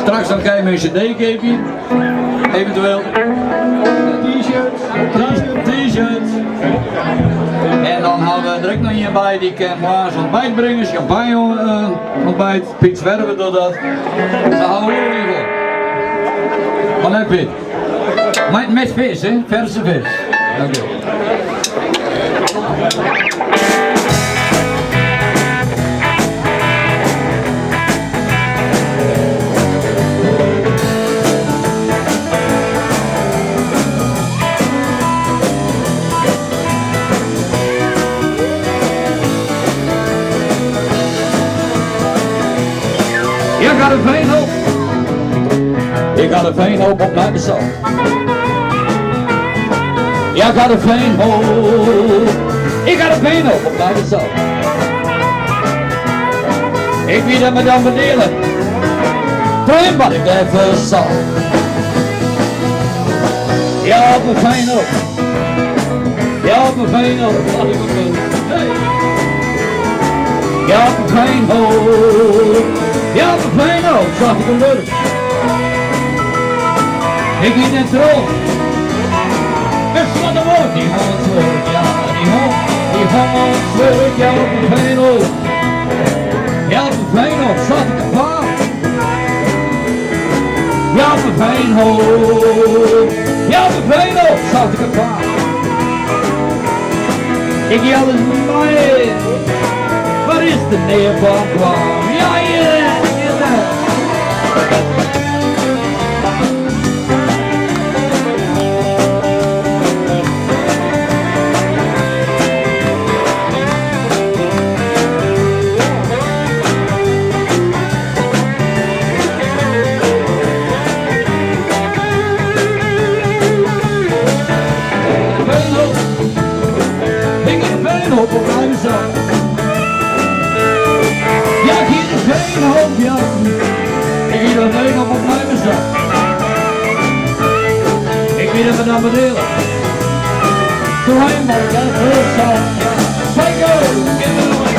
Straks dan krijg je een cd-keepje, eventueel. T-shirts. En dan houden we direct nog iemand bij die kan Waars ontbijt brengen, champagne ontbijt, Piet Zwerven doet dat. Daar houden we er niet voor. Wat heb Piet? Met vis, hè? Verse vis. Dank je. Ik ga de veenhoop. Ik ga de veenhoop op mijn bezat. Ja, ik ga de veenhoop. Ik ga de veenhoop op mijn bezat. Ik wie dat me dan beneden. Trein wat ik even zal. Ja, op mijn veenhoop. Ja, op mijn veenhoop. Laat ik ook doen. Hey. Ja, op mijn veenhoop. Ja, op mijn veenhoop. Zag ik hem door. Ik in het droog. Best wat de woord, die hondswoord, ja, die hondswoord, ja, op een veenhoop. Ja, op een veenhoop zat ik een paard. Ja, op een veenhoop. Ja, op een veenhoop zat ik een paard. Ik jelde eens mij. Waar is de neerboom kwam? Ja, hier. Op mijn zak. Ja, ik hier de veenhoop, ja. Ik hier de veenhoop op mijn zak. Ik weet het me dan beneden. Toen hij maar dat heel zat. Psycho, give it away.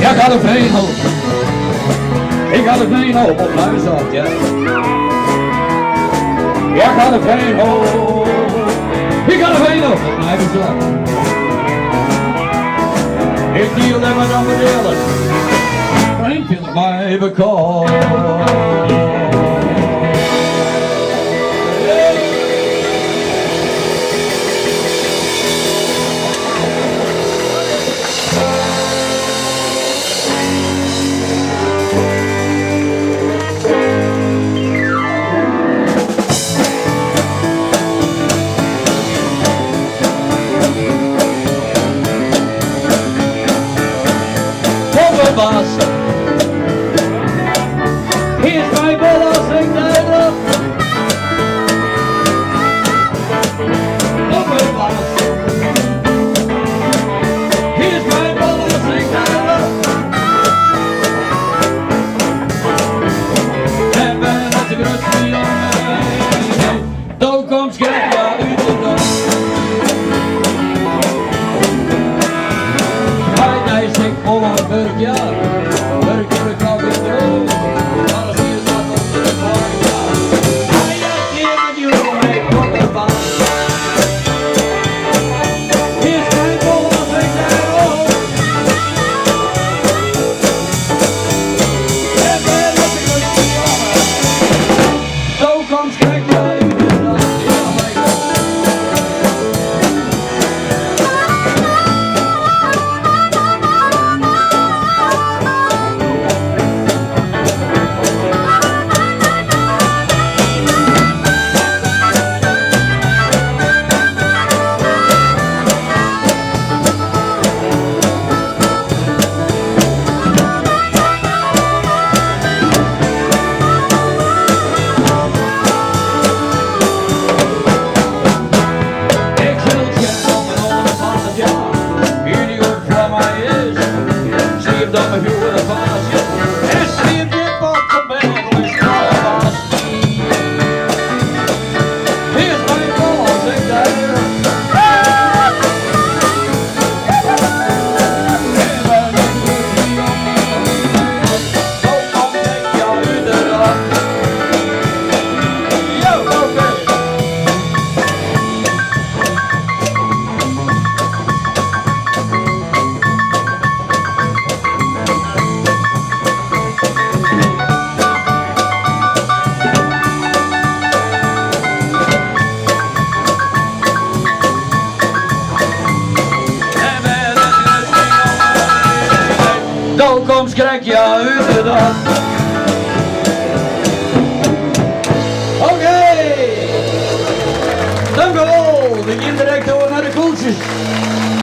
Ik ga de veenhoop. Ik ga de veenhoop op mijn zak, ja. Ja, ik ga de veenhoop. Ik ga de veenhoop op mijn zak. Ik deal hem dan bedelen. Breng je mij bekal. Hier is mijn belasting duidelijk. Op mijn baas. Hier is mijn belasting duidelijk. En ben als ik rust niet aan mij. Dan komt schrik ja uit de dag. Hij zingt vol aan het werk, ja. Nou komt schrik, ja, inderdaad. Oké. Dank u wel. We gaan direct door naar de koeltjes.